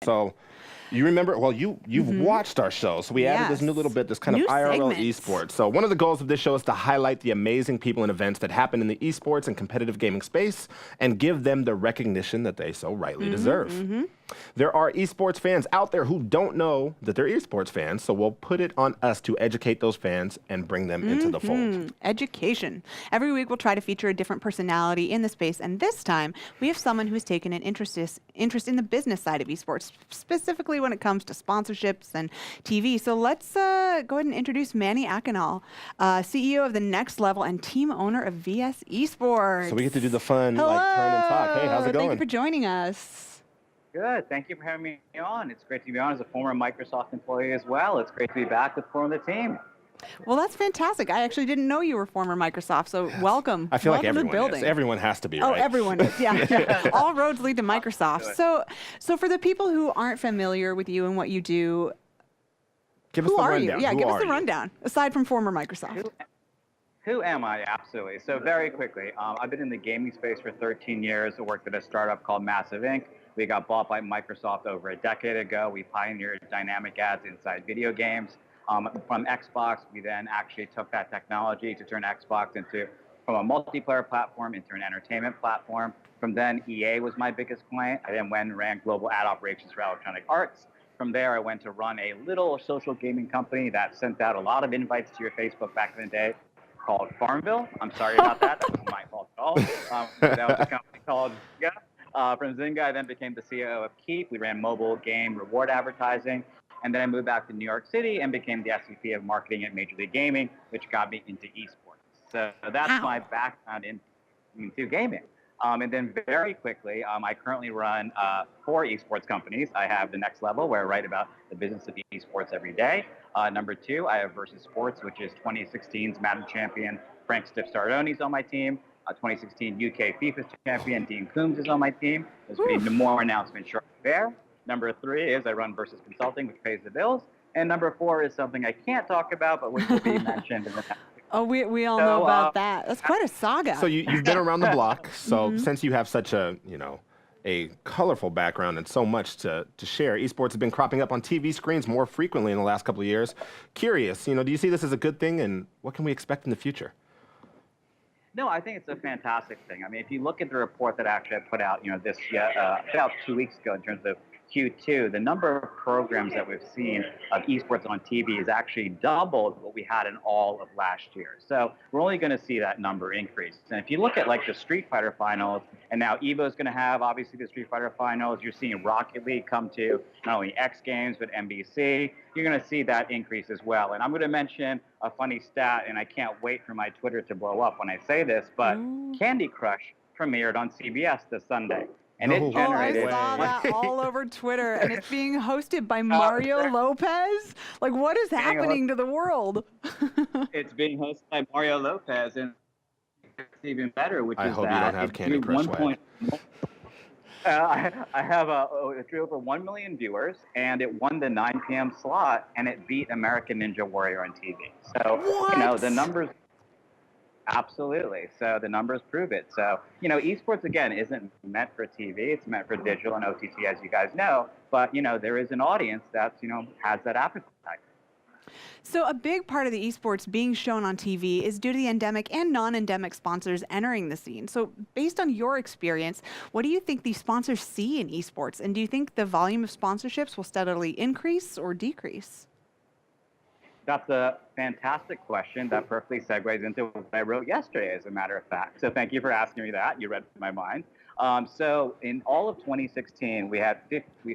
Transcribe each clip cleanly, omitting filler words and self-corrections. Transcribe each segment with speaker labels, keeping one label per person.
Speaker 1: So you remember, well, you've watched our show, so we added this new little bit, this kind of
Speaker 2: New
Speaker 1: IRL
Speaker 2: segments.
Speaker 1: Esports. So one of the goals of this show is to highlight the amazing people and events that happen in the esports and competitive gaming space and give them the recognition that they so rightly deserve. There are esports fans out there who don't know that they're esports fans, so we'll put it on us to educate those fans and bring them into the fold.
Speaker 2: Education. Every week we'll try to feature a different personality in the space, and this time we have someone who's taken an interest in the business side of esports, specifically when it comes to sponsorships and TV. So let's go ahead and introduce Manny Anekal, CEO of the Next Level and team owner of VS Esports.
Speaker 1: So we get to do the fun, like, turn and talk. Hey, how's it going?
Speaker 2: Thank you for joining us.
Speaker 3: Good. Thank you for having me on. It's great to be on as a former Microsoft employee as well. It's great to be back with forming the team.
Speaker 2: Well, that's fantastic. I actually didn't know you were former Microsoft, so welcome.
Speaker 1: I feel like
Speaker 2: Welcome to the
Speaker 1: everyone
Speaker 2: building.
Speaker 1: is. Everyone has to be,
Speaker 2: Oh,
Speaker 1: right?
Speaker 2: everyone is. Yeah. All roads lead to Microsoft. So for the people who aren't familiar with you and what you do,
Speaker 1: Give us
Speaker 2: who
Speaker 1: the
Speaker 2: are
Speaker 1: rundown.
Speaker 2: you? Yeah,
Speaker 1: Who
Speaker 2: give us
Speaker 1: are
Speaker 2: the
Speaker 1: you?
Speaker 2: rundown, aside from former Microsoft.
Speaker 3: Who am I? Absolutely. So very quickly, I've been in the gaming space for 13 years. I worked at a startup called Massive Inc. We got bought by Microsoft over a decade ago. We pioneered dynamic ads inside video games. From Xbox, we then actually took that technology to turn Xbox from a multiplayer platform into an entertainment platform. From then, EA was my biggest client. I then went and ran global ad operations for Electronic Arts. From there, I went to run a little social gaming company that sent out a lot of invites to your Facebook back in the day called Farmville. I'm sorry about that. That wasn't my fault at all. That was a company called Zynga. From Zynga, I then became the CEO of Keep. We ran mobile game reward advertising. And then I moved back to New York City and became the SVP of marketing at Major League Gaming, which got me into esports. So that's my background into gaming. And then very quickly, I currently run 4 esports companies. I have the Next Level, where I write about the business of esports every day. Number 2, I have Versus Sports, which is 2016's Madden champion Frank Stiff Sardoni's on my team. 2016 UK FIFA champion Dean Coombs is on my team. There's going to be more announcements shortly there. Number 3 is I run Versus Consulting, which pays the bills. And number 4 is something I can't talk about, but which will be mentioned in the next.
Speaker 2: Oh, we all know about that. That's quite a saga.
Speaker 1: So you've been around the block. So since you have such a, a colorful background and so much to share, esports have been cropping up on TV screens more frequently in the last couple of years. Curious, do you see this as a good thing, and what can we expect in the future?
Speaker 3: No, I think it's a fantastic thing. I mean, if you look at the report that actually I put out, this about 2 weeks ago in terms of Q2, the number of programs that we've seen of esports on TV is actually doubled what we had in all of last year. So we're only going to see that number increase. And if you look at like the Street Fighter finals, and now Evo is going to have obviously the Street Fighter finals, you're seeing Rocket League come to not only X Games but NBC. You're going to see that increase as well. And I'm going to mention a funny stat, and I can't wait for my Twitter to blow up when I say this, but Candy Crush premiered on CBS this Sunday. And it generated.
Speaker 2: I saw that all over Twitter, and it's being hosted by Mario Lopez. Like, what is happening to the world?
Speaker 3: It's being hosted by Mario Lopez, and it's even better, which
Speaker 1: I
Speaker 3: is
Speaker 1: hope
Speaker 3: that
Speaker 1: you don't have Candy Crush swag.
Speaker 3: I have it drew over 1 million viewers, and it won the 9 p.m. slot, and it beat American Ninja Warrior on TV. So, the numbers. Absolutely. So the numbers prove it. So, esports, again, isn't meant for TV. It's meant for digital and OTT, as you guys know. But, there is an audience that, has that appetite.
Speaker 2: So a big part of the esports being shown on TV is due to the endemic and non-endemic sponsors entering the scene. So based on your experience, what do you think these sponsors see in esports? And do you think the volume of sponsorships will steadily increase or decrease?
Speaker 3: That's a fantastic question that perfectly segues into what I wrote yesterday, as a matter of fact. So thank you for asking me that. You read my mind. So in all of 2016, we had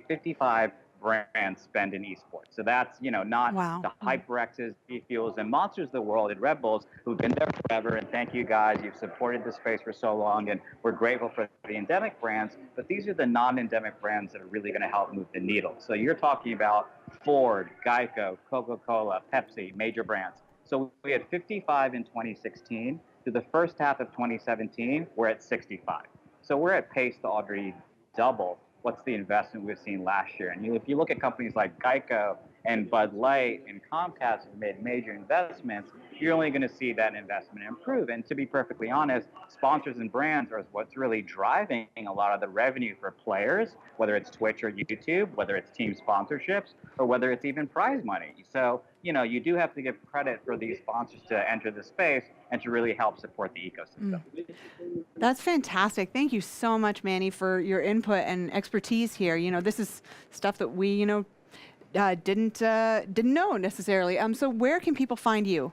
Speaker 3: 55 brands spend in esports. So that's, not the HyperX's, G-Fuels, and Monsters of the world and Red Bulls who've been there forever. And thank you guys. You've supported the space for so long, and we're grateful for the endemic brands. But these are the non-endemic brands that are really going to help move the needle. So you're talking about Ford, Geico, Coca-Cola, Pepsi, major brands. So we had 55 in 2016. To the first half of 2017, we're at 65. So we're at pace to already double what's the investment we've seen last year. And if you look at companies like Geico and Bud Light and Comcast have made major investments, you're only going to see that investment improve. And to be perfectly honest, sponsors and brands are what's really driving a lot of the revenue for players, whether it's Twitch or YouTube, whether it's team sponsorships, or whether it's even prize money. So, you do have to give credit for these sponsors to enter the space and to really help support the ecosystem.
Speaker 2: That's fantastic. Thank you so much, Manny, for your input and expertise here. This is stuff that we, didn't know necessarily. So where can people find you?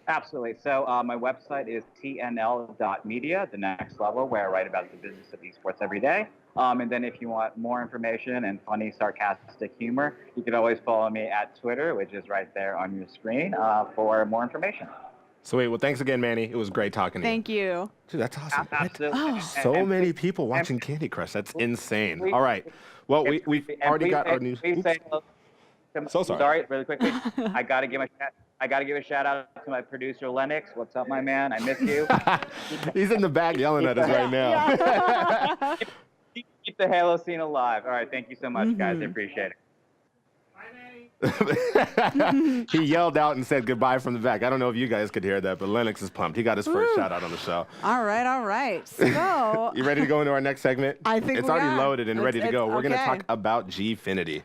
Speaker 3: Absolutely. So my website is tnl.media, the next level, where I write about the business of esports every day. And then if you want more information and funny, sarcastic humor, you can always follow me at Twitter, which is right there on your screen, for more information.
Speaker 1: Sweet. Well, thanks again, Manny. It was great talking to you.
Speaker 2: Thank you.
Speaker 1: Dude, that's awesome.
Speaker 3: Absolutely.
Speaker 1: Oh, so many people watching Candy Crush. That's insane. All right. Well, we've already got our news. So sorry.
Speaker 3: Sorry, really quickly. I gotta give a shout out to my producer Lennox. What's up, my man? I miss you.
Speaker 1: He's in the back yelling at us right now.
Speaker 3: Keep the Halo scene alive. All right, thank you so much, guys. I appreciate it.
Speaker 1: He yelled out and said goodbye from the back. I don't know if you guys could hear that, but Lennox is pumped. He got his first shout out on the show.
Speaker 2: All right. So
Speaker 1: you ready to go into our next segment?
Speaker 2: I think
Speaker 1: it's
Speaker 2: we
Speaker 1: already
Speaker 2: are.
Speaker 1: loaded and ready to go. We're going to
Speaker 2: okay.
Speaker 1: talk about Gfinity.